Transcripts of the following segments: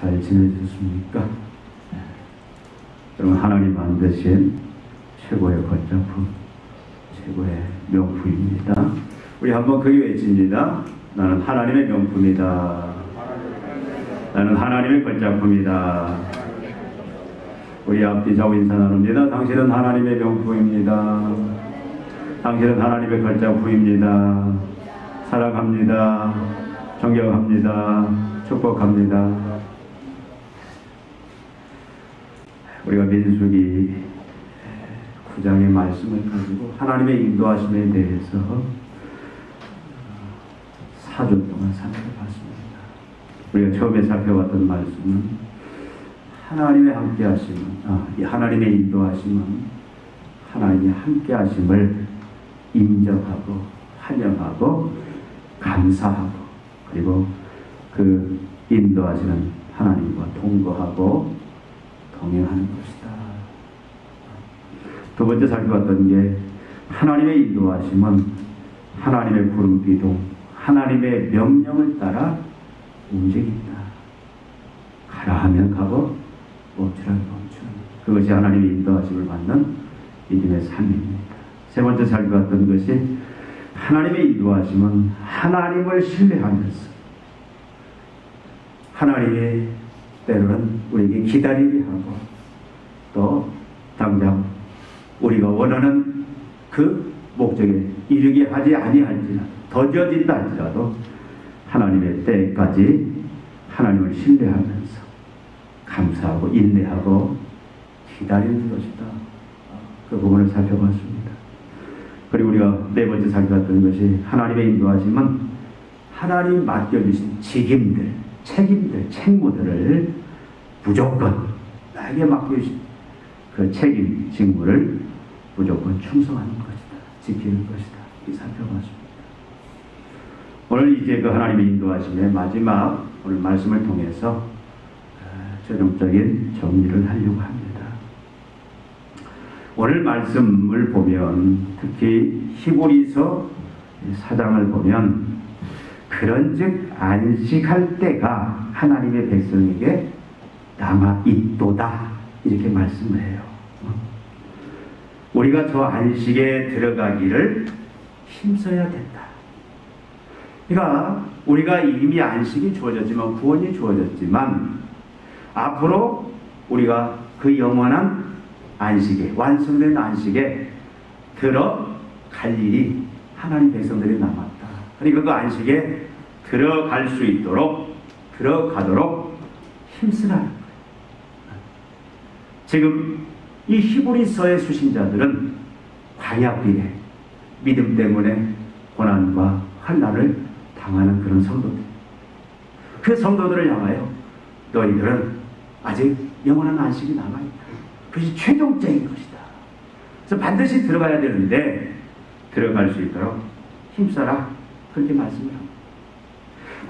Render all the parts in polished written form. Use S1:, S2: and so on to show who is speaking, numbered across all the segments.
S1: 잘 지내셨습니까? 여러분, 하나님 만드신 최고의 걸작품, 최고의 명품입니다. 우리 한번 그게 외칩니다. 나는 하나님의 명품이다. 나는 하나님의 걸작품이다. 우리 앞뒤 좌우 인사 나눕니다. 당신은 하나님의 명품입니다. 당신은 하나님의 걸작품입니다. 사랑합니다. 존경합니다. 축복합니다. 우리가 민수기 9장의 말씀을 가지고 하나님의 인도하심에 대해서 4주 동안 살펴봤습니다. 우리가 처음에 살펴봤던 말씀은 하나님의 함께하심은, 하나님의 인도하심은 하나님의 함께하심을 인정하고 환영하고 감사하고, 그리고 그 인도하시는 하나님과 동거하고 동행하는 것이다. 두 번째 살펴봤던 게 하나님의 인도하심은 하나님의 구름기둥, 하나님의 명령을 따라 움직인다. 가라 하면 가고 멈추라면 멈추는, 그것이 하나님의 인도하심을 받는 믿음의 삶입니다. 세 번째 살펴봤던 것이 하나님의 인도하심은 하나님을 신뢰하면서 하나님의 때로는 우리에게 기다리게 하고, 또 당장 우리가 원하는 그 목적에 이르게 하지 아니할지라도, 더뎌진다 할지라도 하나님의 때까지 하나님을 신뢰하면서 감사하고 인내하고 기다리는 것이다. 그 부분을 살펴봤습니다. 그리고 우리가 네 번째 살펴봤던 것이 하나님의 인도하심은 하나님 맡겨주신 직임들, 책임들, 책무들을 무조건 나에게 맡겨주신 그 책임, 직무를 무조건 충성하는 것이다. 지키는 것이다. 이 살펴봤습니다. 오늘 이제 그 하나님의 인도하심의 마지막 오늘 말씀을 통해서 최종적인 정리를 하려고 합니다. 오늘 말씀을 보면, 특히 히브리서 4장을 보면, 그런즉 안식할 때가 하나님의 백성에게 남아 있도다, 이렇게 말씀을 해요. 우리가 저 안식에 들어가기를 힘써야 된다. 그러니까 우리가 이미 안식이 주어졌지만, 구원이 주어졌지만, 앞으로 우리가 그 영원한 안식에, 완성된 안식에 들어갈 일이 하나님 백성들이 남았다. 그러니까 그 안식에 들어갈 수 있도록, 들어가도록 힘쓰라는 거예요. 지금 이 히브리서의 수신자들은 광야길에 믿음 때문에 고난과 환난을 당하는 그런 성도들, 그 성도들을 향하여 너희들은 아직 영원한 안식이 남아있다. 그것이 최종적인 것이다. 그래서 반드시 들어가야 되는데 들어갈 수 있도록 힘써라, 그렇게 말씀을 합니다.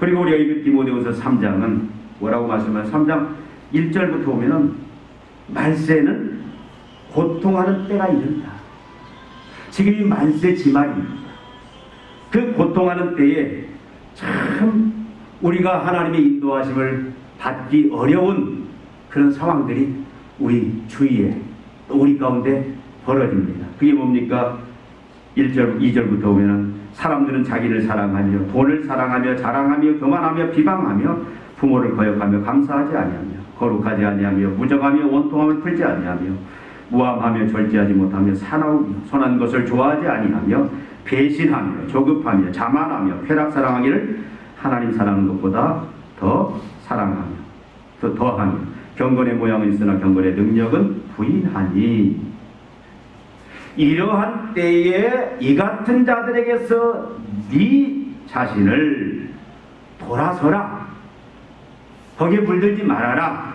S1: 그리고 우리가 읽은 디모데후서 3장은 뭐라고 말씀하면, 3장 1절부터 보면은 말세는 고통하는 때가 이른다. 지금 이 만세 지말입니다. 그 고통하는 때에 참 우리가 하나님의 인도하심을 받기 어려운 그런 상황들이 우리 주위에, 또 우리 가운데 벌어집니다. 그게 뭡니까? 1절, 2절부터 보면 사람들은 자기를 사랑하며 돈을 사랑하며 자랑하며 교만하며 비방하며 부모를 거역하며 감사하지 아니하며 거룩하지 아니하며 무정하며 원통함을 풀지 아니하며 무함하며 절제하지 못하며 사나우며 선한 것을 좋아하지 아니하며 배신하며 조급하며 자만하며 쾌락 사랑하기를 하나님 사랑하는 것보다 더 사랑하며 더 더하며 경건의 모양은 있으나 경건의 능력은 부인하니, 이러한 때에 이 같은 자들에게서 네 자신을 돌아서라, 거기에 물들지 말아라.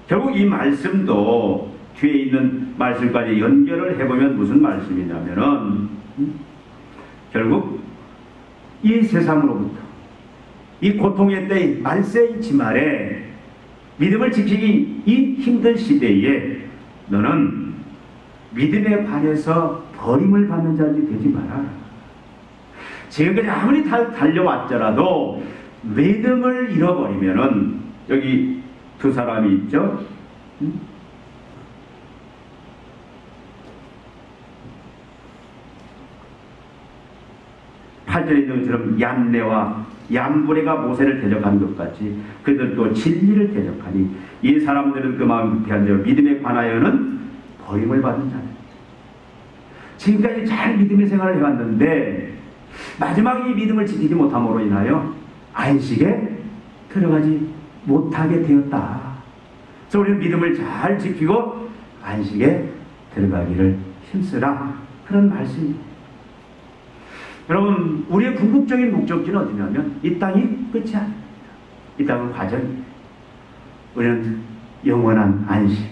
S1: 결국 이 말씀도 뒤에 있는 말씀까지 연결을 해보면 무슨 말씀이냐면은, 결국 이 세상으로부터 이 고통의 때, 만세의 지말에 믿음을 지키기 이 힘든 시대에 너는 믿음에 관해서 버림을 받는 자들이 되지 마라. 지금까지 아무리 달려왔더라도 믿음을 잃어버리면은 여기 두 사람이 있죠. 8절에 있는 것처럼 얀네와 얀브레가 모세를 대적한 것 같이 그들도 진리를 대적하니 이 사람들은 그 마음 급해한 자 믿음에 관하여는 버림을 받은 자들. 지금까지 잘 믿음의 생활을 해왔는데 마지막에 이 믿음을 지키지 못함으로 인하여 안식에 들어가지 못하게 되었다. 그래서 우리는 믿음을 잘 지키고 안식에 들어가기를 힘쓰라. 그런 말씀입니다. 여러분, 우리의 궁극적인 목적지는 어디냐면 이 땅이 끝이 아닙니다. 이 땅은 과정입니다. 우리는 영원한 안식.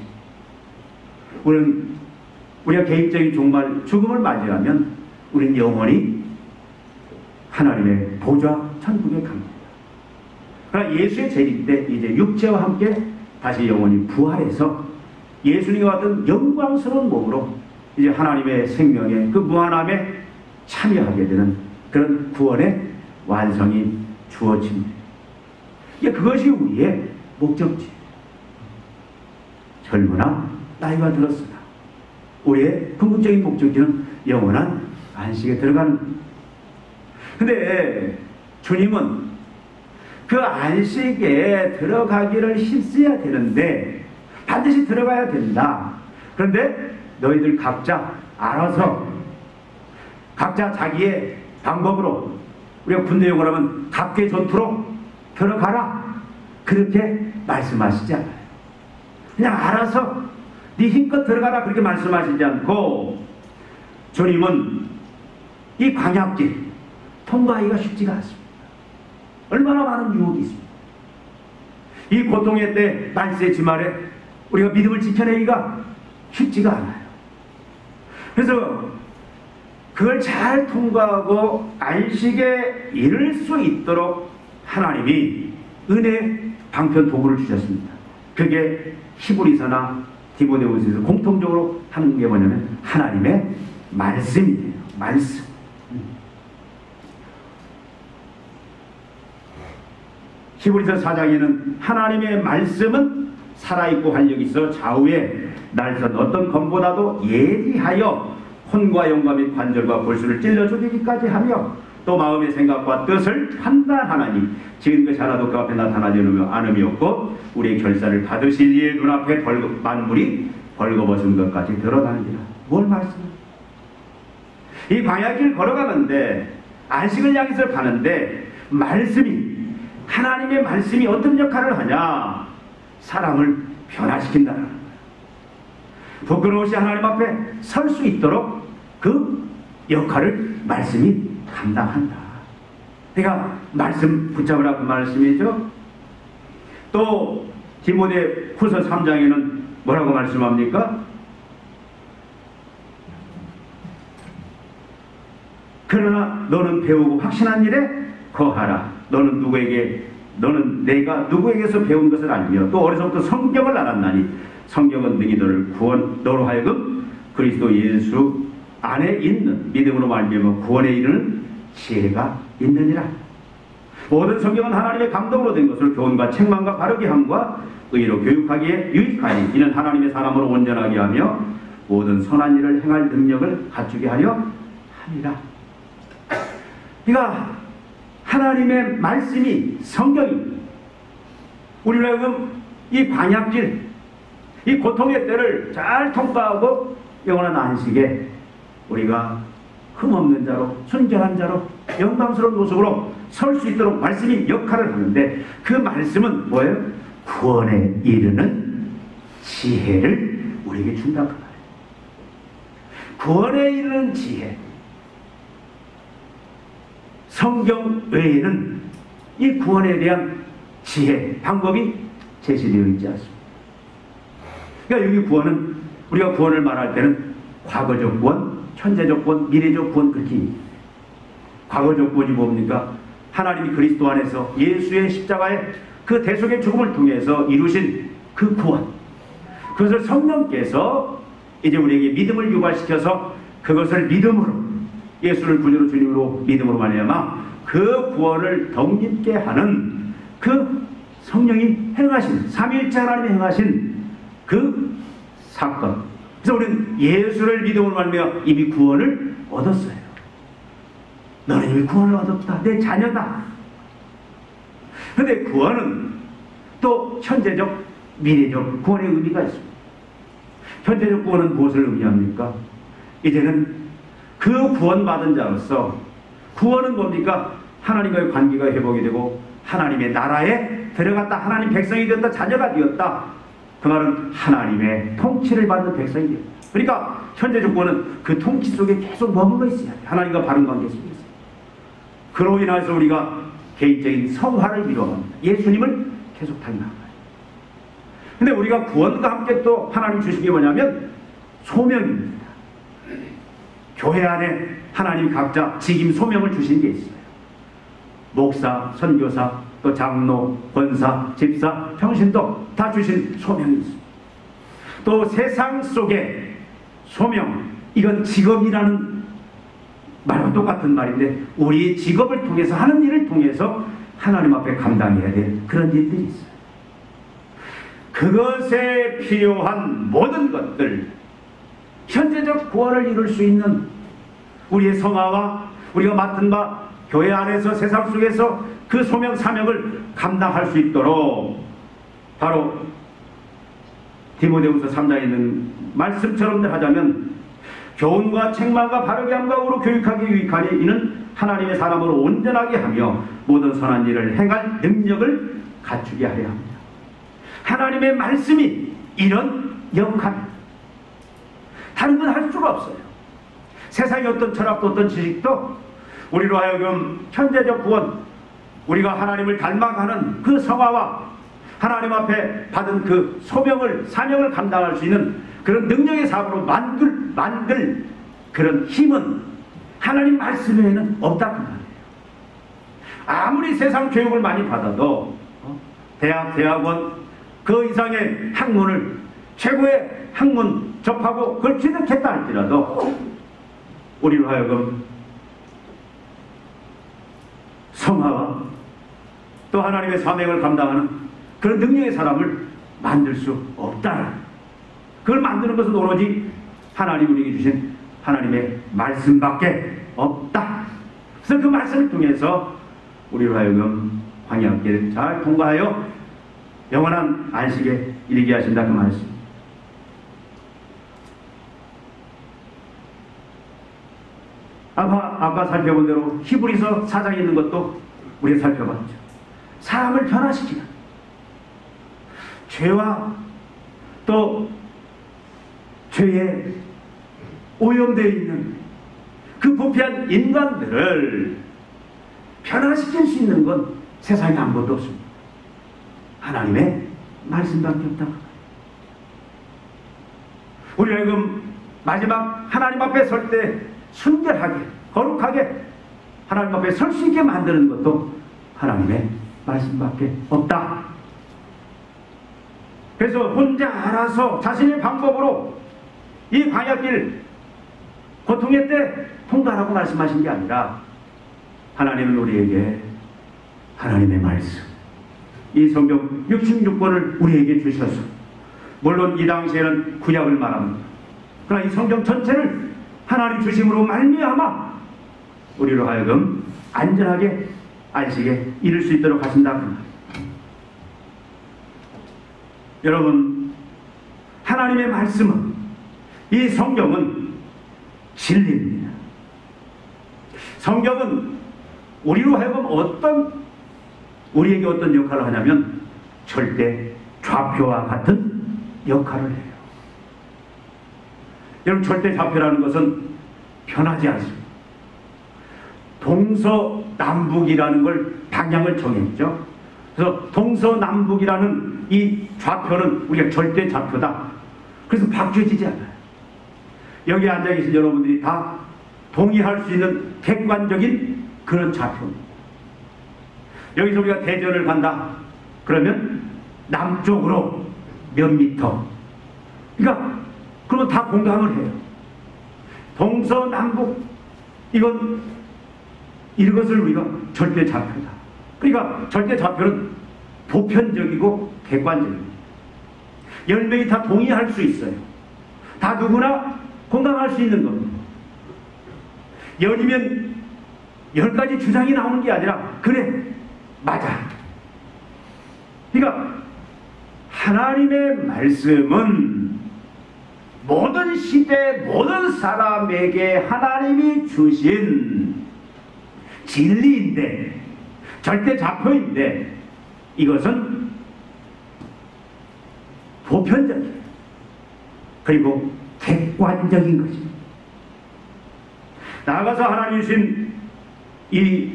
S1: 우리가 개인적인 종말 죽음을 맞이하면 우리는 영원히 하나님의 보좌 천국에 갑니다. 그러나 예수의 재림 때 이제 육체와 함께 다시 영원히 부활해서 예수님과 같은 영광스러운 몸으로 이제 하나님의 생명에 그 무한함에 참여하게 되는 그런 구원의 완성이 주어집니다. 그것이 우리의 목적지. 젊으나 나이가 들었으나 우리의 궁극적인 목적지는 영원한 안식에 들어가는 겁니다. 근데 주님은 그 안식에 들어가기를 힘써야 되는데 반드시 들어가야 된다. 그런데 너희들 각자 알아서 각자 자기의 방법으로 우리가 군대 용어로 하면 각계 전투로 들어가라. 그렇게 말씀하시지 않아요. 그냥 알아서 네 힘껏 들어가라 그렇게 말씀하시지 않고 주님은 이 광야길 통과하기가 쉽지가 않습니다. 얼마나 많은 유혹이 있습니다. 이 고통의 때 말세 지말에 우리가 믿음을 지켜내기가 쉽지가 않아요. 그래서 그걸 잘 통과하고 안식에 이를 수 있도록 하나님이 은혜 방편 도구를 주셨습니다. 그게 히브리서나 디모데후서에서 공통적으로 하는 게 뭐냐면 하나님의 말씀이에요. 말씀. 히브리서 4장에는 하나님의 말씀은 살아있고 활력이 있어 좌우에 날선 어떤 검보다도 예리하여 혼과 영과 및 관절과 골수를 찔러 죽이기까지 하며 또 마음의 생각과 뜻을 판단하나니 지은 것이 하나도 그 앞에 나타나지 않음이 없고 우리의 결사를 받으실 이의 눈앞에 만물이 벌거벗은 것까지 드러나느니라. 뭘 말씀해? 이 광야길 걸어가는데 안식을 향해서 가는데 말씀이 하나님의 말씀이 어떤 역할을 하냐? 사람을 변화시킨다는 거예요. 부끄러우시 하나님 앞에 설 수 있도록 그 역할을 말씀이 감당한다. 그러니까 말씀 붙잡으라 그 말씀이죠. 또 디모데 후서 3장에는 뭐라고 말씀합니까? 그러나 너는 배우고 확신한 일에 거하라. 너는 내가 누구에게서 배운 것을 알며 또 어려서부터 성경을 알았나니 성경은 능히 너로 하여금 그리스도 예수 안에 있는 믿음으로 말미암아 구원에 이르는 지혜가 있느니라. 모든 성경은 하나님의 감동으로 된 것을 교훈과 책망과 바르게 함과 의로 교육하기에 유익하니 이는 하나님의 사람으로 온전하게 하며 모든 선한 일을 행할 능력을 갖추게 하려 함이라. 그러니까 하나님의 말씀이 성경이 우리로 하여금 이 광야길 이 고통의 때를 잘 통과하고 영원한 안식에 우리가 흠없는 자로 순결한 자로 영광스러운 모습으로 설 수 있도록 말씀이 역할을 하는데 그 말씀은 뭐예요? 구원에 이르는 지혜를 우리에게 준다고 말해요. 구원에 이르는 지혜. 성경 외에는 이 구원에 대한 지혜, 방법이 제시되어 있지 않습니다. 그러니까 여기 구원은 우리가 구원을 말할 때는 과거적 구원, 현재적 구원, 미래적 구원 그렇게 과거적 구원이 뭡니까? 하나님이 그리스도 안에서 예수의 십자가의 그 대속의 죽음을 통해서 이루신 그 구원, 그것을 성령께서 이제 우리에게 믿음을 유발시켜서 그것을 믿음으로 예수를 구주로 주님으로 믿음으로 말미암아 그 구원을 덧입게 하는 그 성령이 행하신, 삼위일체 하나님이 행하신 그 사건. 그래서 우리는 예수를 믿음으로 말미암아 이미 구원을 얻었어요. 너는 이미 구원을 얻었다. 내 자녀다. 그런데 구원은 또 현재적, 미래적 구원의 의미가 있습니다. 현재적 구원은 무엇을 의미합니까? 이제는 그 구원받은 자로서 구원은 뭡니까? 하나님과의 관계가 회복이 되고 하나님의 나라에 들어갔다. 하나님 백성이 되었다. 자녀가 되었다. 그 말은 하나님의 통치를 받는 백성이 되었다. 그러니까 현재적 구원은 그 통치 속에 계속 머물러 있어야 돼. 하나님과 바른 관계 속에 있어요. 그로 인해서 우리가 개인적인 성화를 이루어갑니다. 예수님을 계속 닮아가요. 근데 우리가 구원과 함께 또 하나님 주신 게 뭐냐면 소명입니다. 교회 안에 하나님 각자 직임 소명을 주신 게 있어요. 목사, 선교사, 또 장로, 권사, 집사, 평신도 다 주신 소명이 있습니다. 또 세상 속에 소명, 이건 직업이라는 말과 똑같은 말인데 우리 직업을 통해서 하는 일을 통해서 하나님 앞에 감당해야 될 그런 일들이 있어요. 그것에 필요한 모든 것들, 현재적 구원을 이룰 수 있는 우리의 성화와 우리가 맡은 바 교회 안에서 세상 속에서 그 소명 사명을 감당할 수 있도록 바로 디모데후서 3장에 있는 말씀처럼 하자면 교훈과 책망과 바르게 함과 의로 교육하기 유익하니 이는 하나님의 사람으로 온전하게 하며 모든 선한 일을 행할 능력을 갖추게 하려 합니다. 하나님의 말씀이 이런 역할, 다른 건 할 수가 없어요. 세상의 어떤 철학도 어떤 지식도 우리로 하여금 현재적 구원, 우리가 하나님을 닮아가는 그 성화와 하나님 앞에 받은 그 소명을, 사명을 감당할 수 있는 그런 능력의 사업으로 만들 그런 힘은 하나님 말씀 외에는 없다 그 말이에요. 아무리 세상 교육을 많이 받아도 대학, 대학원 그 이상의 학문을, 최고의 학문 접하고 그걸 취득했다 할지라도 우리로 하여금 성화와 또 하나님의 사명을 감당하는 그런 능력의 사람을 만들 수 없다. 그걸 만드는 것은 오로지 하나님 우리에게 주신 하나님의 말씀밖에 없다. 그래서 그 말씀을 통해서 우리로 하여금 광야길을 잘 통과하여 영원한 안식에 이르게 하신다 그 말씀. 아까 살펴본 대로 히브리서 4장에 있는 것도 우리가 살펴봤죠. 사람을 변화시키는 죄와 또 죄에 오염되어 있는 그 부패한 인간들을 변화시킬 수 있는 건 세상에 아무것도 없습니다. 하나님의 말씀밖에 없다. 우리 지금 마지막 하나님 앞에 설 때 순결하게 거룩하게 하나님 앞에 설 수 있게 만드는 것도 하나님의 말씀밖에 없다. 그래서 혼자 알아서 자신의 방법으로 이 광야길 고통의 때 통과하라고 말씀하신 게 아니라 하나님은 우리에게 하나님의 말씀, 이 성경 66권을 우리에게 주셔서, 물론 이 당시에는 구약을 말합니다. 그러나 이 성경 전체를 하나님 주심으로 말미암아 우리로 하여금 안전하게 안식에 이를 수 있도록 하신다. 여러분, 하나님의 말씀은, 이 성경은 진리입니다. 성경은 우리로 하여금 우리에게 어떤 역할을 하냐면 절대 좌표와 같은 역할을 해요. 여러분, 절대 좌표라는 것은 변하지 않습니다. 동서남북이라는 걸 방향을 정했죠. 그래서 동서남북이라는 이 좌표는 우리가 절대 좌표다. 그래서 바뀌어지지 않아요. 여기 앉아 계신 여러분들이 다 동의할 수 있는 객관적인 그런 좌표입니다. 여기서 우리가 대전을 간다 그러면 남쪽으로 몇 미터, 그러니까 그러면 다 공감을 해요. 동서남북, 이것을 우리가 절대 좌표다. 그러니까 절대 좌표는 보편적이고 객관적입니다. 10명이 다 동의할 수 있어요. 다 누구나 공감할 수 있는 겁니다. 10이면 10가지 주장이 나오는 게 아니라 그래, 맞아. 그러니까 하나님의 말씀은 모든 시대 모든 사람에게 하나님이 주신 진리인데, 절대 좌표인데, 이것은 보편적인 그리고 객관적인 것입니다. 나아가서 하나님이 주신 이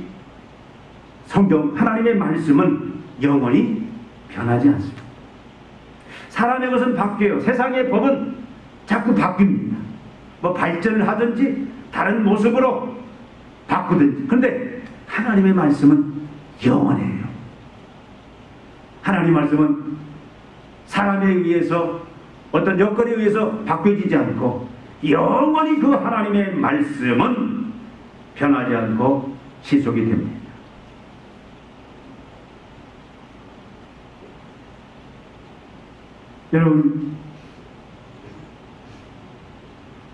S1: 성경, 하나님의 말씀은 영원히 변하지 않습니다. 사람의 것은 바뀌어요. 세상의 법은 자꾸 바뀝니다. 뭐 발전을 하든지 다른 모습으로 바꾸든지. 그런데 하나님의 말씀은 영원해요. 하나님의 말씀은 사람에 의해서, 어떤 여건에 의해서 바뀌어지지 않고 영원히 그 하나님의 말씀은 변하지 않고 지속이 됩니다. 여러분,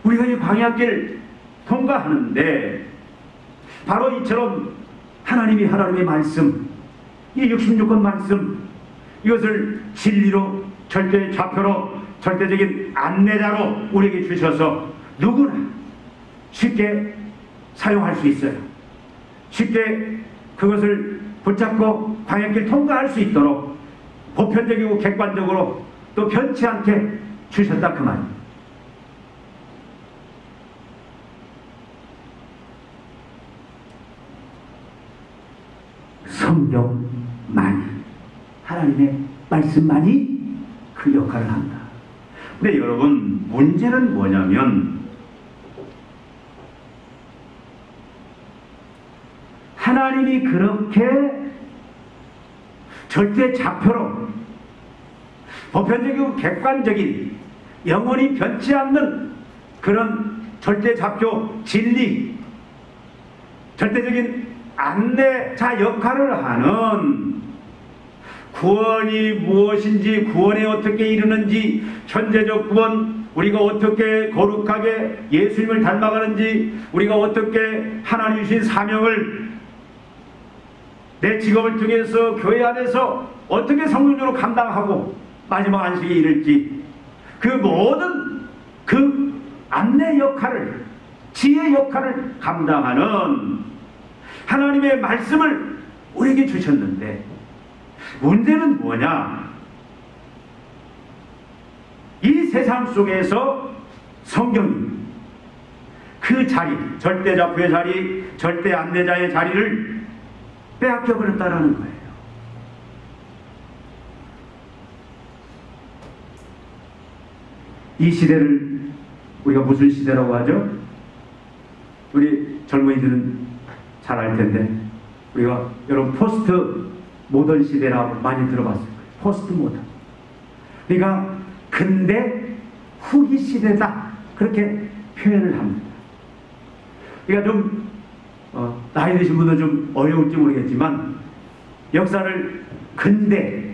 S1: 우리가 이 광야길 통과하는데 바로 이처럼 하나님의 말씀, 이 66권 말씀, 이것을 진리로, 절대 좌표로, 절대적인 안내자로 우리에게 주셔서 누구나 쉽게 사용할 수 있어요. 쉽게 그것을 붙잡고 광야길 통과할 수 있도록 보편적이고 객관적으로 또 변치 않게 주셨다, 그 말입니다. 성경만이, 하나님의 말씀만이 그 역할을 한다. 근데 여러분, 문제는 뭐냐면 하나님이 그렇게 절대 좌표로 보편적이고 객관적인 영원히 변치 않는 그런 절대 좌표 진리, 절대적인 안내자 역할을 하는, 구원이 무엇인지, 구원에 어떻게 이르는지, 현재적 구원, 우리가 어떻게 거룩하게 예수님을 닮아가는지, 우리가 어떻게 하나님 주신 사명을 내 직업을 통해서 교회 안에서 어떻게 성공적으로 감당하고 마지막 안식에 이를지, 그 모든 그 안내 역할을, 지혜 역할을 감당하는 하나님의 말씀을 우리에게 주셨는데, 문제는 뭐냐? 이 세상 속에서 성경이 그 자리, 절대 좌표의 자리, 절대 안내자의 자리를 빼앗겨 버렸다라는 거예요. 이 시대를 우리가 무슨 시대라고 하죠? 우리 젊은이들은 잘 알 텐데, 우리가 여러분 포스트 모던 시대라고 많이 들어봤을 거예요. 포스트 모던. 그러니까 근대 후기 시대다, 그렇게 표현을 합니다. 그러니까 좀 나이 드신 분은 좀 어려울지 모르겠지만, 역사를 근대,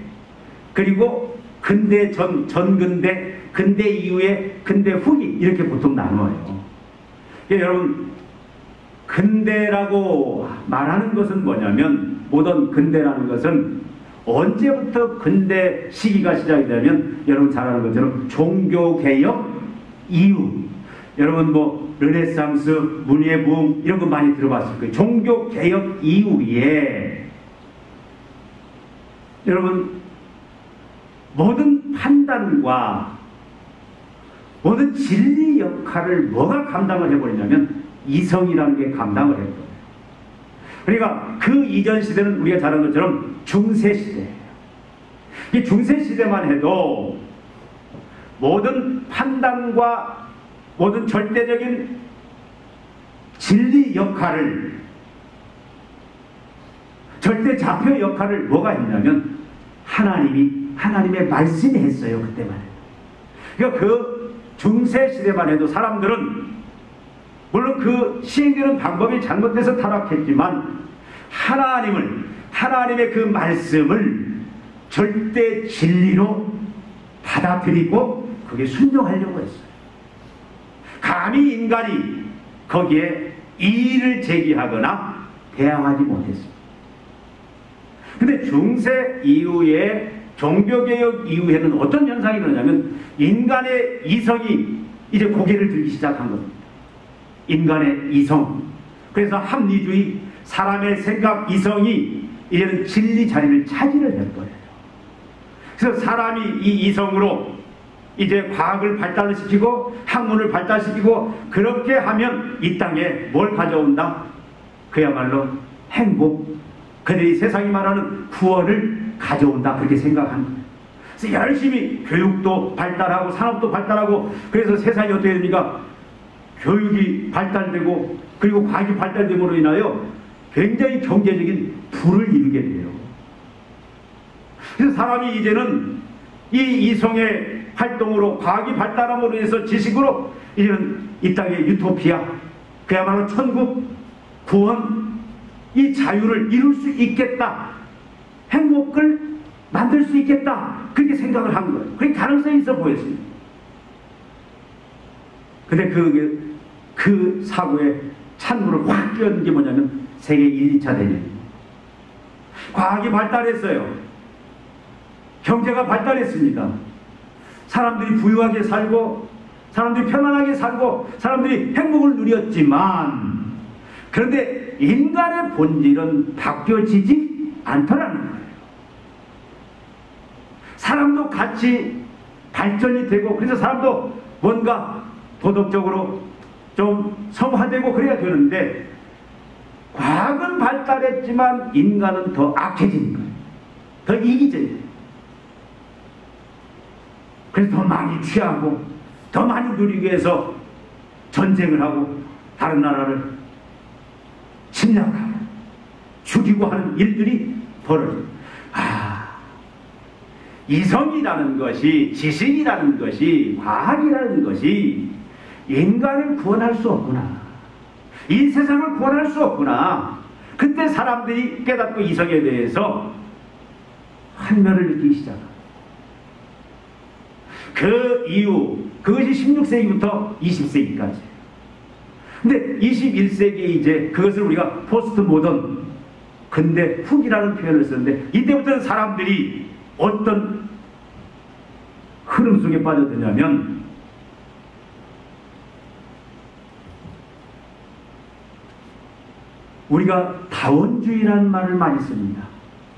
S1: 그리고 근대 전, 전근대, 근대 이후에 근대 후기, 이렇게 보통 나눠요. 그러니까 여러분, 근대라고 말하는 것은 뭐냐면, 모던 근대라는 것은 언제부터 근대 시기가 시작이 되면, 여러분 잘 아는 것처럼 종교개혁 이후, 여러분 뭐 르네상스, 문예 부흥 이런 거 많이 들어봤을 거예요. 종교개혁 이후에 여러분 모든 판단과 모든 진리 역할을 뭐가 감당을 해버리냐면 이성이라는 게 감당을 했거든요. 그러니까 그 이전 시대는 우리가 잘 아는 것처럼 중세시대예요. 이 중세시대만 해도 모든 판단과 모든 절대적인 진리 역할을, 절대 좌표 역할을 뭐가 했냐면 하나님의 말씀이 했어요. 그때만 해도. 그러니까 그 중세시대만 해도 사람들은 물론 그 시행되는 방법이 잘못돼서 타락했지만 하나님의 그 말씀을 절대 진리로 받아들이고 그게 순종하려고 했어요. 감히 인간이 거기에 이의를 제기하거나 대항하지 못했습니다. 근데 중세 이후에 종교개혁 이후에는 어떤 현상이 일어나냐면 인간의 이성이 이제 고개를 들기 시작한 겁니다. 인간의 이성. 그래서 합리주의, 사람의 생각, 이성이 이제는 진리 자리를 차지를 할 거예요. 그래서 사람이 이 이성으로 이제 과학을 발달시키고 학문을 발달시키고 그렇게 하면 이 땅에 뭘 가져온다? 그야말로 행복, 그들이 세상이 말하는 구원을 가져온다, 그렇게 생각하는 거예요. 그래서 열심히 교육도 발달하고 산업도 발달하고, 그래서 세상이 어떻게 됩니까? 교육이 발달되고 그리고 과학이 발달됨으로 인하여 굉장히 경제적인 부를 이루게 돼요. 그래서 사람이 이제는 이 이성의 활동으로, 과학이 발달함으로 인해서 지식으로 이제는 이 땅의 유토피아, 그야말로 천국, 구원, 이 자유를 이룰 수 있겠다, 행복을 만들 수 있겠다, 그렇게 생각을 한 거예요. 그게 가능성이 있어 보였습니다. 근데 그 사고에 찬물을 확 끼얹은 게 뭐냐면 세계 1, 2차 대전입니다. 과학이 발달했어요. 경제가 발달했습니다. 사람들이 부유하게 살고 사람들이 편안하게 살고 사람들이 행복을 누렸지만, 그런데 인간의 본질은 바뀌어지지 않더라는 거예요. 사람도 같이 발전이 되고, 그래서 사람도 뭔가 도덕적으로 좀 성화되고 그래야 되는데, 과학은 발달했지만 인간은 더 악해진 거예요. 더 이기적이에요. 그래서 더 많이 취하고 더 많이 누리기 위해서 전쟁을 하고 다른 나라를 침략하고 죽이고 하는 일들이 벌어져요. 이성이라는 것이, 지식이라는 것이, 과학이라는 것이 인간을 구원할 수 없구나, 이 세상을 구원할 수 없구나. 그때 사람들이 깨닫고 이성에 대해서 환멸을 느끼기 시작합니다. 그 이후, 그것이 16세기부터 20세기까지. 근데 21세기에 이제 그것을 우리가 포스트 모던, 근대 후기라는 표현을 썼는데, 이때부터는 사람들이 어떤 흐름 속에 빠져드냐면, 우리가 다원주의라는 말을 많이 씁니다.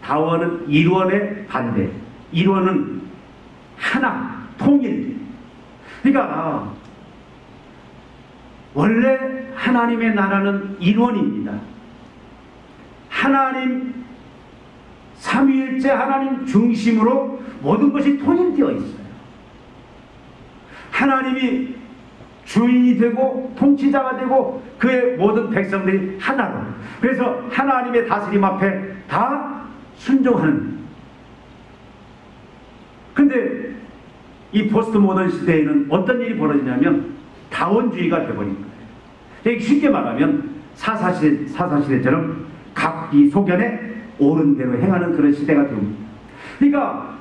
S1: 다원은 일원의 반대, 일원은 하나, 통일. 그러니까 원래 하나님의 나라는 일원입니다. 하나님, 삼위일체 하나님 중심으로 모든 것이 통일되어 있어요. 하나님이 주인이 되고 통치자가 되고 그의 모든 백성들이 하나로, 그래서 하나님의 다스림 앞에 다 순종하는. 근데 이 포스트 모던 시대에는 어떤 일이 벌어지냐면 다원주의가 되어버린 거예요. 쉽게 말하면 사사시대처럼 각기 소견에 옳은 대로 행하는 그런 시대가 됩니다. 그러니까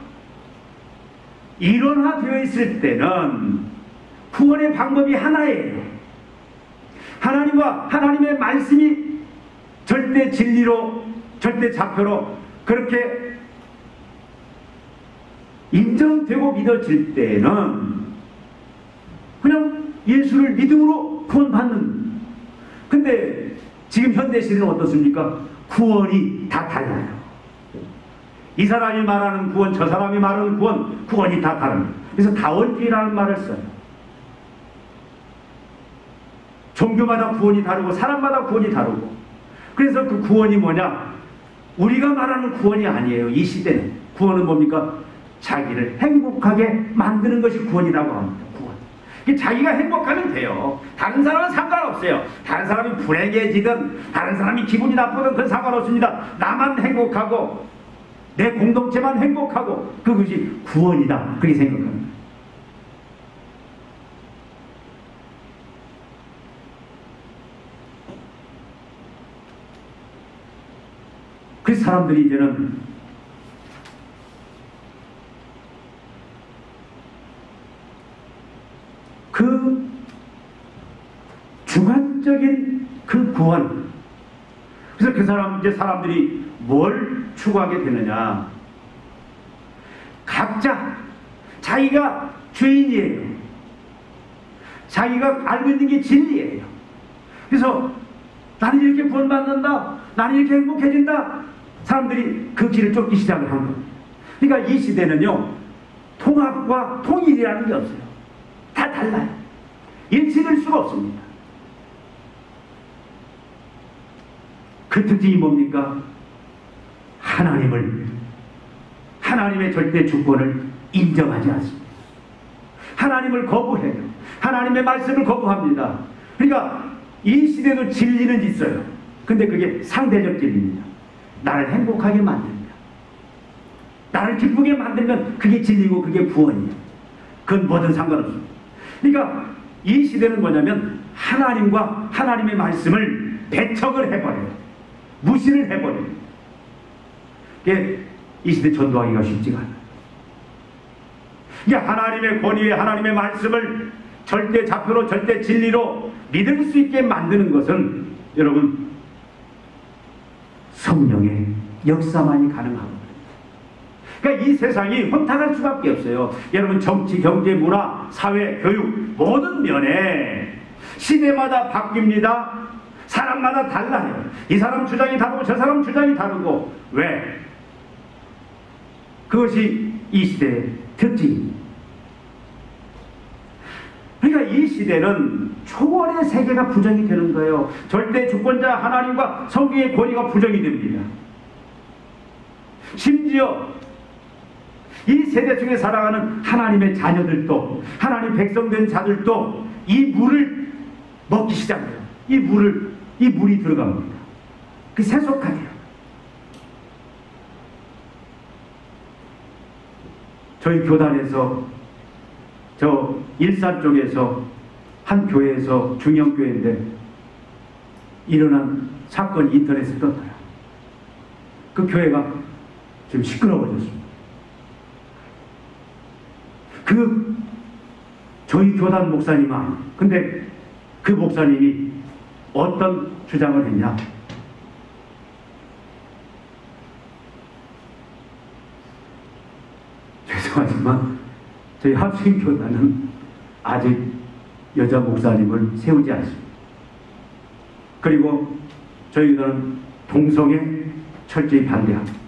S1: 일원화되어 있을 때는 구원의 방법이 하나예요. 하나님과 하나님의 말씀이 절대 진리로, 절대 좌표로 그렇게 인정되고 믿어질 때는 그냥 예수를 믿음으로 구원받는. 근데 지금 현대시대는 어떻습니까? 구원이 다 달라요. 이 사람이 말하는 구원, 저 사람이 말하는 구원, 구원이 다 다릅니다. 그래서 다원주의라는 말을 써요. 종교마다 구원이 다르고 사람마다 구원이 다르고. 그래서 그 구원이 뭐냐? 우리가 말하는 구원이 아니에요. 이 시대는 구원은 뭡니까? 자기를 행복하게 만드는 것이 구원이라고 합니다. 구원. 자기가 행복하면 돼요. 다른 사람은 상관없어요. 다른 사람이 불행해지든 다른 사람이 기분이 나쁘든 그건 상관없습니다. 나만 행복하고 내 공동체만 행복하고 그것이 구원이다, 그렇게 생각합니다. 그래서 사람들이 이제는 그 주관적인 그 구원. 그래서 그 사람들이 뭘 추구하게 되느냐. 각자 자기가 주인이에요. 자기가 알고 있는 게 진리예요. 그래서 나는 이렇게 구원받는다, 나는 이렇게 행복해진다. 사람들이 그 길을 쫓기 시작을 한 거예요. 그러니까 이 시대는요, 통합과 통일이라는 게 없어요. 다 달라요. 일치될 수가 없습니다. 그 특징이 뭡니까? 하나님의 절대 주권을 인정하지 않습니다. 하나님을 거부해요. 하나님의 말씀을 거부합니다. 그러니까 이 시대도 진리는 있어요. 근데 그게 상대적 진리입니다. 나를 행복하게 만듭니다. 나를 기쁘게 만들면 그게 진리고 그게 구원이에요. 그건 뭐든 상관없습니다. 그러니까 이 시대는 뭐냐면 하나님과 하나님의 말씀을 배척을 해버려요. 무시를 해버려요. 이 시대 전도하기가 쉽지가 않아요. 이게 하나님의 권위에 하나님의 말씀을 절대 좌표로 절대 진리로 믿을 수 있게 만드는 것은 여러분 성령의 역사만이 가능합니다. 그러니까 이 세상이 혼탁할 수밖에 없어요. 여러분 정치, 경제, 문화, 사회, 교육 모든 면에 시대마다 바뀝니다. 사람마다 달라요. 이 사람 주장이 다르고 저 사람 주장이 다르고. 왜? 그것이 이 시대의 특징입니다. 그러니까 이 시대는 초월의 세계가 부정이 되는 거예요. 절대 주권자 하나님과 성경의 권위가 부정이 됩니다. 심지어 이 세대 중에 살아가는 하나님의 자녀들도, 하나님 백성된 자들도 이 물을 먹기 시작해요. 이 물이 들어갑니다. 그 세속화돼요. 저희 교단에서 저 일산 쪽에서 한 교회에서 중형교회인데 일어난 사건이 인터넷에 떴어요. 그 교회가 지금 시끄러워졌습니다. 저희 교단 목사님아, 근데 그 목사님이 어떤 주장을 했냐? 죄송하지만 저희 합심교단은 아직 여자 목사님을 세우지 않습니다. 그리고 저희들은 동성애 철저히 반대합니다.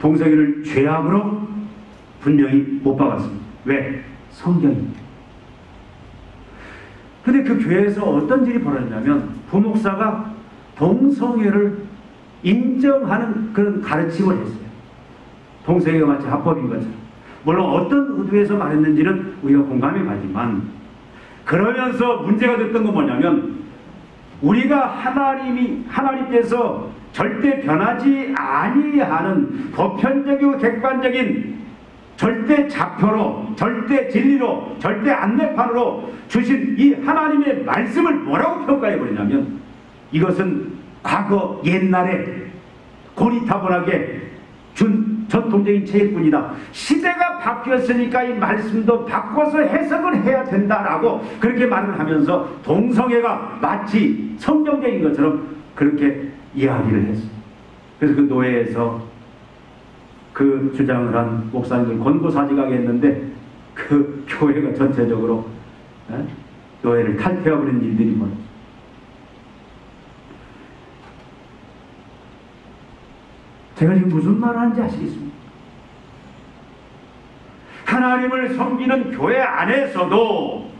S1: 동성애를 죄악으로 분명히 못 박았습니다. 왜? 성경입니다. 근데 그 교회에서 어떤 일이 벌어졌냐면 부목사가 동성애를 인정하는 그런 가르침을 했어요. 동성애가 마치 합법인 것처럼. 물론 어떤 의도에서 말했는지는 우리가 공감이 가지만, 그러면서 문제가 됐던 건 뭐냐면 우리가 하나님께서 절대 변하지 아니하는 보편적이고 객관적인 절대 좌표로, 절대 진리로, 절대 안내판으로 주신 이 하나님의 말씀을 뭐라고 평가해버리냐면 이것은 과거 옛날에 고리타분하게 준 전통적인 체일뿐이다. 시대가 바뀌었으니까 이 말씀도 바꿔서 해석을 해야 된다라고 그렇게 말을 하면서 동성애가 마치 성경적인 것처럼 그렇게 이야기를 했어요. 그래서 그 노예에서 그 주장을 한 목사님을 권고사직하게 했는데 그 교회가 전체적으로 노예를 탈퇴해버리는 일들이 벌어졌어요. 제가 지금 무슨 말을 하는지 아시겠습니까? 하나님을 섬기는 교회 안에서도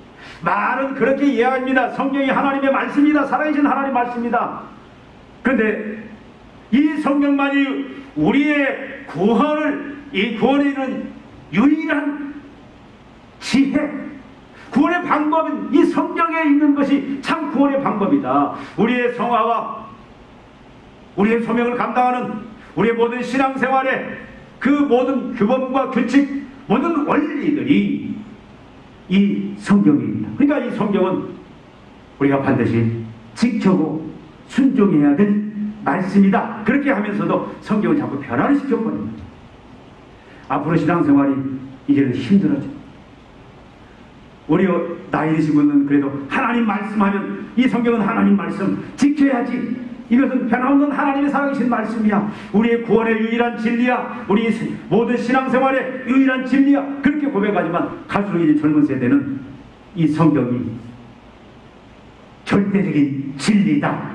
S1: 말은 그렇게 이해합니다. 성경이 하나님의 말씀이다. 살아계신 하나님의 말씀이다. 그런데 이 성경만이 우리의 이 구원에 이르는 유일한 지혜, 구원의 방법은 이 성경에 있는 것이 참 구원의 방법이다. 우리의 성화와 우리의 소명을 감당하는 우리의 모든 신앙생활에 그 모든 규범과 규칙, 모든 원리들이 이 성경입니다. 그러니까 이 성경은 우리가 반드시 지켜고 순종해야 될 말씀이다. 그렇게 하면서도 성경을 자꾸 변화를 시켜버립니다. 앞으로 신앙생활이 이제는 힘들어져. 우리 나이 드신 분은 그래도 하나님 말씀하면 이 성경은 하나님 말씀 지켜야지. 이것은 변함없는 하나님의 살아계신 말씀이야. 우리의 구원의 유일한 진리야. 우리 모든 신앙생활의 유일한 진리야. 그렇게 고백하지만 갈수록 이제 젊은 세대는 이 성경이 절대적인 진리다,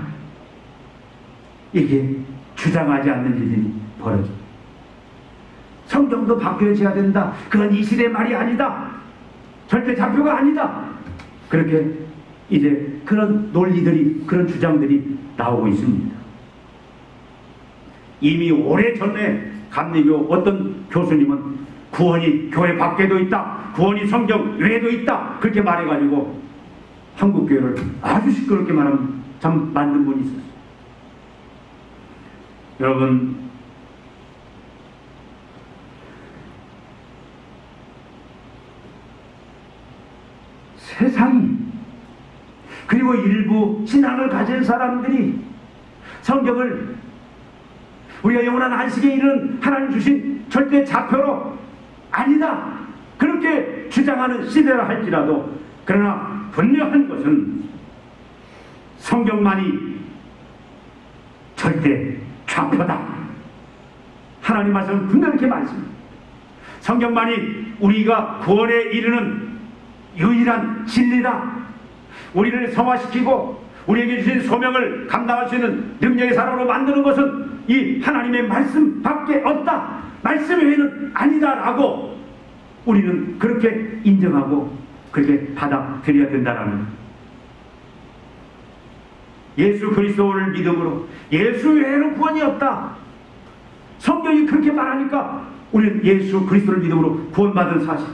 S1: 이게 주장하지 않는 일이 벌어져. 성경도 바뀌어져야 된다. 그건 이 시대의 말이 아니다. 절대 좌표가 아니다. 그렇게 이제 그런 논리들이, 그런 주장들이 나오고 있습니다. 이미 오래전에 감리교 어떤 교수님은 구원이 교회 밖에도 있다, 구원이 성경 외에도 있다, 그렇게 말해가지고 한국교회를 아주 시끄럽게 말하면 참 만든 분이 있었어요. 여러분, 세상이, 그리고 일부 신앙을 가진 사람들이 성경을 우리가 영원한 안식에 이르는 하나님 주신 절대 좌표로 아니다, 그렇게 주장하는 시대라 할지라도, 그러나 분명한 것은 성경만이 절대 좌표다. 하나님 말씀은 분명히 말씀입니다. 성경만이 우리가 구원에 이르는 유일한 진리다. 우리를 성화시키고 우리에게 주신 소명을 감당할 수 있는 능력의 사람으로 만드는 것은 이 하나님의 말씀밖에 없다, 말씀 외에는 아니다라고 우리는 그렇게 인정하고 그렇게 받아들여야 된다라는 거예요. 예수 그리스도를 믿음으로 예수 외에는 구원이 없다. 성경이 그렇게 말하니까 우리는 예수 그리스도를 믿음으로 구원받은 사실,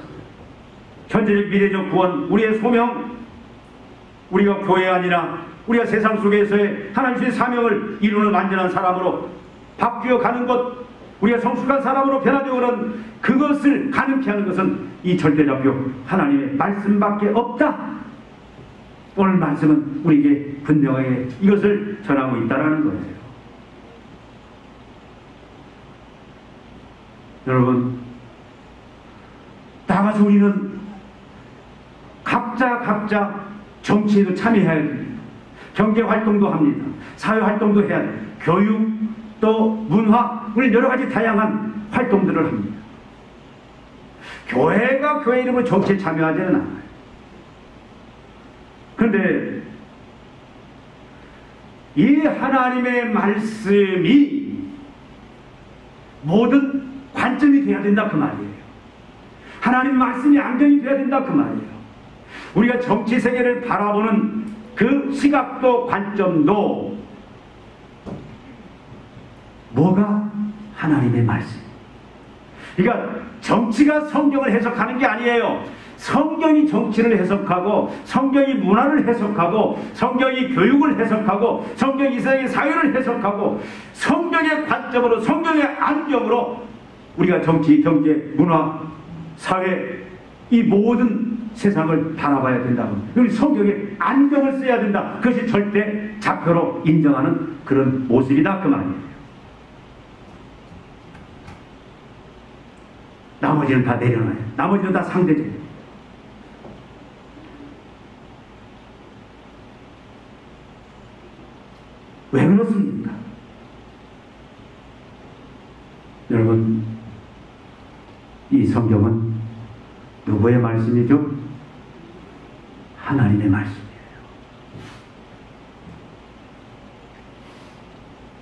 S1: 현재적 미래적 구원, 우리의 소명, 우리가 교회 아니라 우리가 세상 속에서의 하나님의 사명을 이루는 완전한 사람으로 바뀌어 가는 것, 우리가 성숙한 사람으로 변화되어오는 그것을 가능케 하는 것은 이 절대좌표 하나님의 말씀밖에 없다. 오늘 말씀은 우리에게 분명하게 이것을 전하고 있다는 거예요. 여러분, 나가서 우리는 각자 정치에도 참여해야 됩니다. 경제활동도 합니다. 사회활동도 해야 돼요. 교육, 또 문화, 우리 여러 가지 다양한 활동들을 합니다. 교회가 교회 이름으로 정치에 참여하지는 않아요. 그런데 이 하나님의 말씀이 모든 관점이 돼야 된다, 그 말이에요. 하나님 말씀이 안경이 돼야 된다, 그 말이에요. 우리가 정치 세계를 바라보는 그 시각도 관점도 뭐가 하나님의 말씀. 그러니까 정치가 성경을 해석하는 게 아니에요. 성경이 정치를 해석하고, 성경이 문화를 해석하고, 성경이 교육을 해석하고, 성경이 이 세상의 사회를 해석하고, 성경의 관점으로, 성경의 안경으로 우리가 정치, 경제, 문화, 사회, 이 모든 세상을 바라봐야 된다고. 그리고 성경의 안경을 써야 된다. 그것이 절대 좌표로 인정하는 그런 모습이다, 그 말이에요. 나머지는 다 내려놔요. 나머지는 다 상대적이에요. 왜 그렇습니까? 여러분, 이 성경은 누구의 말씀이죠? 하나님의 말씀이에요.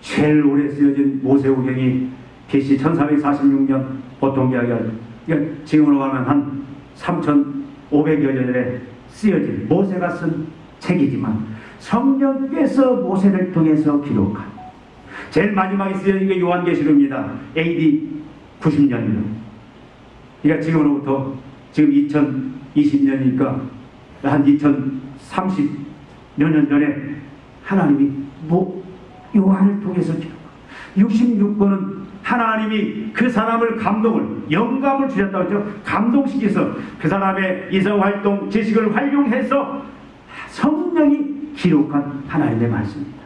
S1: 제일 오래 쓰여진 모세오경이 BC 1446년 보통 이야기하죠. 그러니까 지금으로 가면 한 3500여 년에 쓰여진 모세가 쓴 책이지만 성령께서 모세를 통해서 기록한 제일 마지막에 쓰여진 게 요한계시록입니다. AD 90년이요. 그러니까 지금으로부터 지금 2020년이니까 한 2030여 년 전에 하나님이 요한을 통해서 기록. 66권은 하나님이 그 사람을 영감을 주셨다고 했죠. 감동시켜서 그 사람의 이성활동, 지식을 활용해서 성령이 기록한 하나님의 말씀입니다.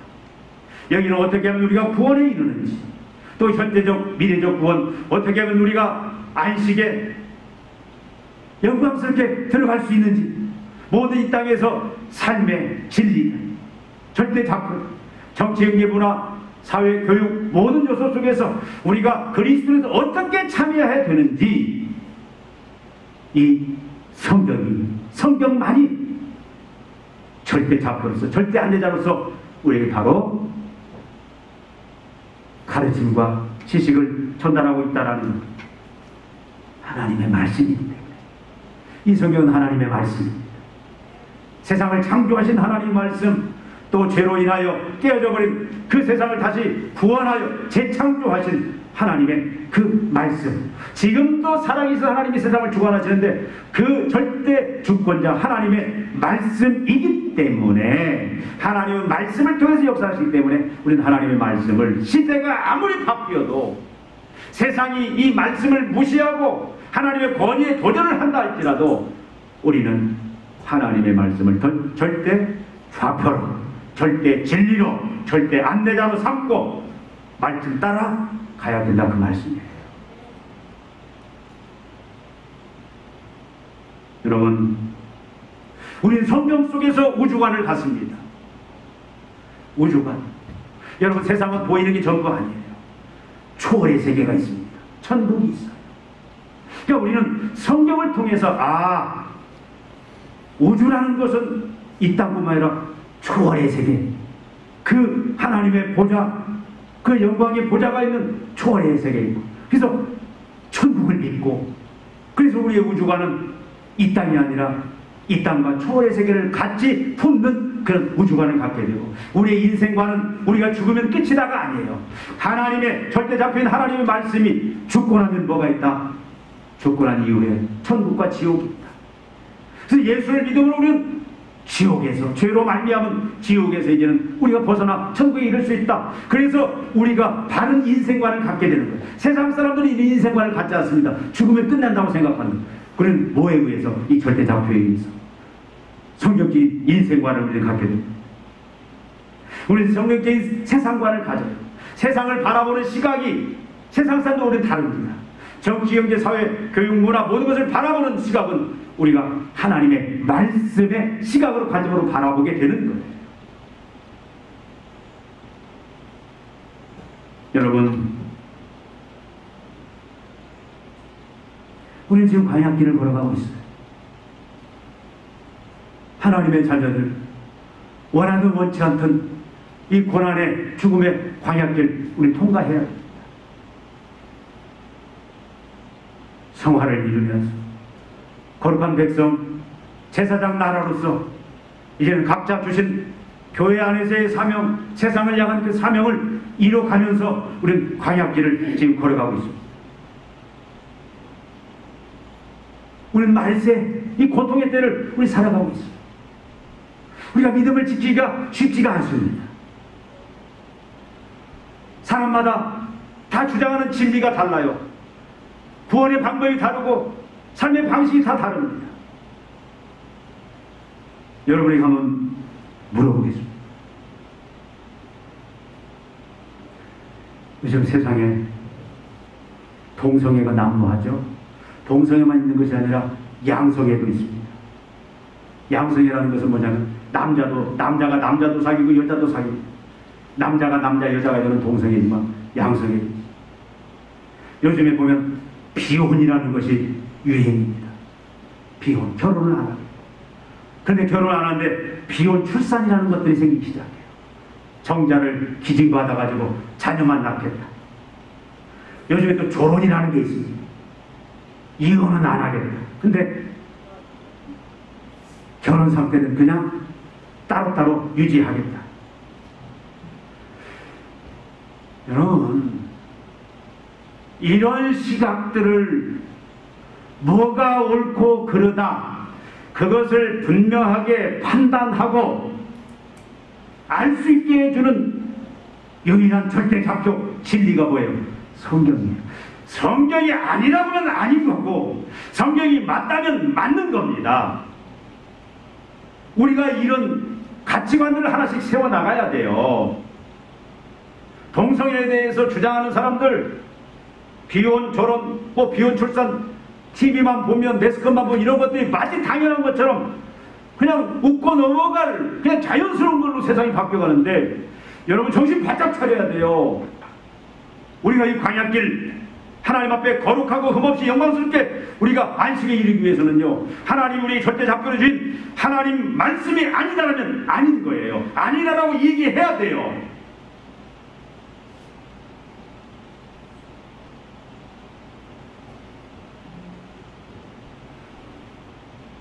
S1: 여기는 어떻게 하면 우리가 구원에 이르는지, 또 현재적, 미래적 구원, 어떻게 하면 우리가 안식에 영광스럽게 들어갈 수 있는지, 모든 이 땅에서 삶의 진리, 절대 작품, 정치, 경제, 문화, 사회, 교육 모든 요소 속에서 우리가 그리스도에서 어떻게 참여해야 되는지 이 성경만이 절대 작품으로서, 절대 안내자로서 우리에게 바로 가르침과 지식을 전달하고 있다는 하나님의 말씀이기 때문에 이 성경은 하나님의 말씀입니다. 세상을 창조하신 하나님의 말씀, 또 죄로 인하여 깨어져 버린 그 세상을 다시 구원하여 재창조하신 하나님의 그 말씀, 지금도 살아계신 하나님이 세상을 주관하시는데 그 절대 주권자 하나님의 말씀이기 때문에, 하나님의 말씀을 통해서 역사하시기 때문에 우리는 하나님의 말씀을 시대가 아무리 바뀌어도, 세상이 이 말씀을 무시하고 하나님의 권위에 도전을 한다 할지라도 우리는 하나님의 말씀을 절대 좌표로, 절대 진리로, 절대 안내자로 삼고 말씀 따라 가야 된다, 그 말씀이에요. 여러분, 우리는 성경 속에서 우주관을 갖습니다. 우주관. 여러분, 세상은 보이는 게 전부 아니에요. 초월의 세계가 있습니다. 천국이 있어요. 그러니까 우리는 성경을 통해서 우주라는 것은 이 땅뿐만 아니라 초월의 세계, 그 하나님의 보좌, 그 영광의 보좌가 있는 초월의 세계이고, 그래서 천국을 믿고, 그래서 우리의 우주관은 이 땅이 아니라 이 땅과 초월의 세계를 같이 품는 그런 우주관을 갖게 되고, 우리의 인생관은 우리가 죽으면 끝이다가 아니에요. 하나님의 절대 잡힌 하나님의 말씀이 죽고 나면 뭐가 있다? 죽고 난 이후에 천국과 지옥이 있다. 그래서 예수를 믿음으로 우리는 지옥에서, 죄로 말미암은 지옥에서 이제는 우리가 벗어나 천국에 이를 수 있다. 그래서 우리가 바른 인생관을 갖게 되는 거예요. 세상 사람들이 이 인생관을 갖지 않습니다. 죽으면 끝난다고 생각하는 거예요. 그는 뭐에 의해서? 이 절대 좌표에 의해서 성경적인 인생관을 우리는 갖게 됩니다. 우리는 성경적인 세상관을 가져요. 세상을 바라보는 시각이 세상 사람도 우리는 다릅니다. 정치, 경제, 사회, 교육, 문화 모든 것을 바라보는 시각은 우리가 하나님의 말씀의 시각으로, 관점으로 바라보게 되는 거예요. 여러분, 우리는 지금 광야길을 걸어가고 있어요. 하나님의 자녀들, 원하든 원치 않든 이 고난의 죽음의 광야길 우리 통과해야 합니다. 성화를 이루면서 거룩한 백성, 제사장 나라로서 이제는 각자 주신 교회 안에서의 사명, 세상을 향한 그 사명을 이뤄가면서 우리는 광야길을 지금 걸어가고 있습니다. 우리는 말세, 이 고통의 때를 우리 살아가고 있습니다. 우리가 믿음을 지키기가 쉽지가 않습니다. 사람마다 다 주장하는 진리가 달라요. 구원의 방법이 다르고 삶의 방식이 다 다릅니다. 여러분에게 한번 물어보겠습니다. 요즘 세상에 동성애가 난무하죠. 동성애만 있는 것이 아니라 양성애도 있습니다. 양성애라는 것은 뭐냐면 남자가 남자도 사귀고 여자도 사귀고, 남자가 남자 여자가 되는 동성애지만 양성애도 있습니다. 요즘에 보면 비혼이라는 것이 유행입니다. 비혼, 결혼을 안 합니다. 그런데 결혼 안 하는데 비혼 출산이라는 것들이 생기기 시작해요. 정자를 기증받아가지고 자녀만 낳겠다. 요즘에 또 조론이라는 게 있습니다. 이혼은 안 하겠다. 근데 결혼 상태는 그냥 따로따로 유지하겠다. 여러분, 이런 시각들을 뭐가 옳고 그르다, 그것을 분명하게 판단하고 알 수 있게 해주는 유일한 절대적표 진리가 뭐예요? 성경이에요. 성경이 아니라면 아닌 거고, 성경이 맞다면 맞는 겁니다. 우리가 이런 가치관들을 하나씩 세워나가야 돼요. 동성애에 대해서 주장하는 사람들, 비혼, 결혼, 비혼 출산, TV만 보면 매스컴만 보면 이런 것들이 마치 당연한 것처럼 그냥 웃고 넘어갈 그냥 자연스러운 걸로 세상이 바뀌어가는데 여러분 정신 바짝 차려야 돼요. 우리가 이 광야길 하나님 앞에 거룩하고 흠없이 영광스럽게 우리가 안식에 이르기 위해서는요, 하나님 우리 절대 잡혀를 주신 하나님 말씀이 아니다라면 아닌 거예요. 아니다라고 얘기해야 돼요.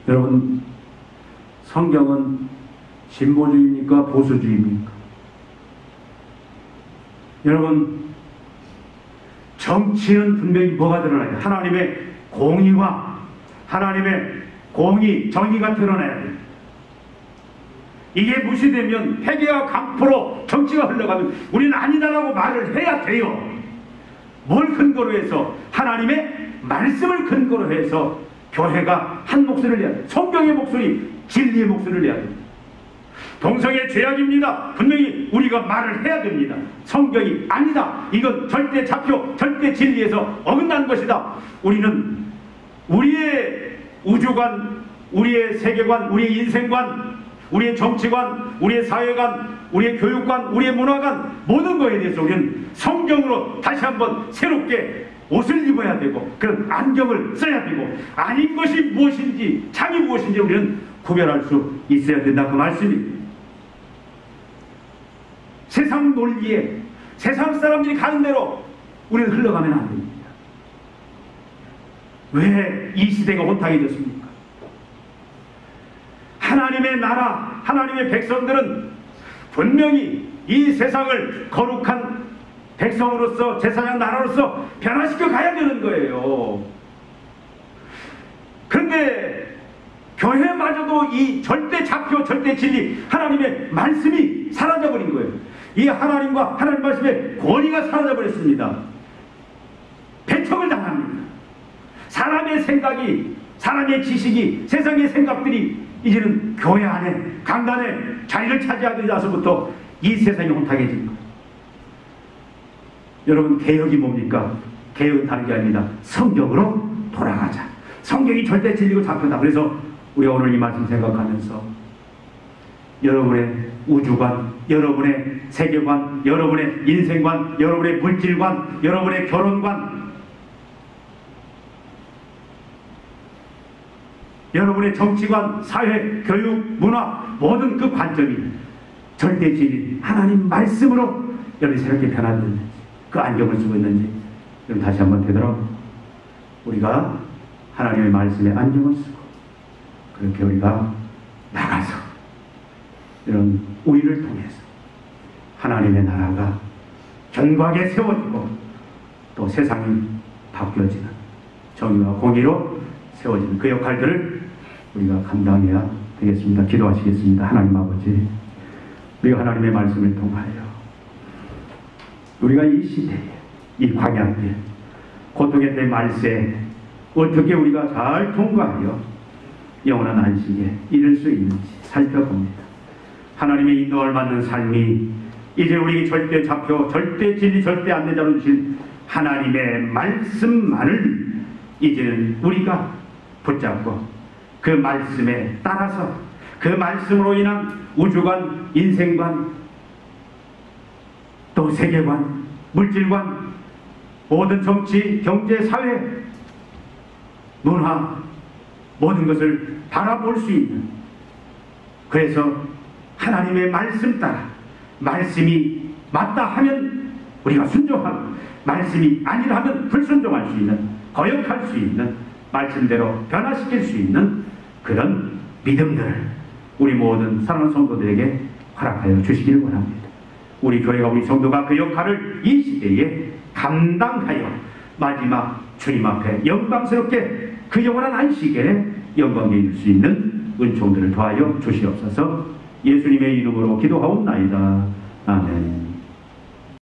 S1: 여러분, 성경은 진보주의입니까? 보수주의입니까? 여러분, 정치는 분명히 뭐가 드러나요? 하나님의 공의와 하나님의 공의, 정의가 드러나야 돼요. 이게 무시되면 회개와 강포로 정치가 흘러가면 우리는 아니다라고 말을 해야 돼요. 뭘 근거로 해서? 하나님의 말씀을 근거로 해서 교회가 한 목소리를 내야 돼요. 성경의 목소리, 진리의 목소리를 내야 돼요. 동성애 죄악입니다. 분명히 우리가 말을 해야 됩니다. 성경이 아니다. 이건 절대 잡혀, 절대 진리에서 어긋난 것이다. 우리는 우리의 우주관, 우리의 세계관, 우리의 인생관, 우리의 정치관, 우리의 사회관, 우리의 교육관, 우리의 문화관, 모든 것에 대해서 우리는 성경으로 다시 한번 새롭게 옷을 입어야 되고 그런 안경을 써야 되고 아닌 것이 무엇인지 참이 무엇인지 우리는 구별할 수 있어야 된다, 그 말씀입니다. 세상 논리에 세상 사람들이 가는 대로 우리는 흘러가면 안 됩니다. 왜 이 시대가 혼탁해졌습니까? 하나님의 나라, 하나님의 백성들은 분명히 이 세상을 거룩한 백성으로서, 제사장 나라로서 변화시켜 가야 되는 거예요. 그런데 교회마저도 이 절대 좌표, 절대 진리, 하나님의 말씀이 사라져버린 거예요. 이 하나님과 하나님 말씀의 권위가 사라져버렸습니다. 배척을 당합니다. 사람의 생각이, 사람의 지식이, 세상의 생각들이 이제는 교회 안에, 강단에 자리를 차지하기 나서부터 이 세상이 혼탁해진 거예요. 여러분, 개혁이 뭡니까? 개혁은 다른 게 아닙니다. 성경으로 돌아가자. 성경이 절대 진리고 좌표다. 그래서 우리가 오늘 이 말씀 생각하면서 여러분의 우주관, 여러분의 세계관, 여러분의 인생관, 여러분의 물질관, 여러분의 결혼관, 여러분의 정치관, 사회, 교육, 문화, 모든 그 관점이 절대 진리, 하나님 말씀으로 여러분이 새롭게 변화되는지, 그 안경을 쓰고 있는지, 여러분 다시 한번 되돌아보고 우리가 하나님의 말씀에 안경을 쓰고 그렇게 우리가 나가서 이런 우리를 통해서 하나님의 나라가 견고하게 세워지고 또 세상이 바뀌어지는 정의와 공의로 세워지는 그 역할들을 우리가 감당해야 되겠습니다. 기도하시겠습니다. 하나님 아버지, 우리가 하나님의 말씀을 통하여 우리가 이 시대에, 이 광야길, 고통의 때 말세 어떻게 우리가 잘 통과하여 영원한 안식에 이를 수 있는지 살펴봅니다. 하나님의 인도를 받는 삶이 이제 우리 절대 좌표, 절대 진리, 절대 안내자로 주신 하나님의 말씀만을 이제는 우리가 붙잡고 그 말씀에 따라서 그 말씀으로 인한 우주관, 인생관, 또 세계관, 물질관, 모든 정치, 경제, 사회, 문화, 모든 것을 바라볼 수 있는, 그래서 하나님의 말씀 따라 말씀이 맞다 하면 우리가 순종하고 말씀이 아니라 하면 불순종할 수 있는, 거역할 수 있는, 말씀대로 변화시킬 수 있는 그런 믿음들을 우리 모든 사랑하는 성도들에게 허락하여 주시기를 원합니다. 우리 교회가, 우리 성도가 그 역할을 이 시대에 감당하여 마지막 주님 앞에 영광스럽게 그 영원한 안식에 영광에 이룰 수 있는 은총들을 더하여 주시옵소서. 예수님의 이름으로 기도하옵나이다. 아멘.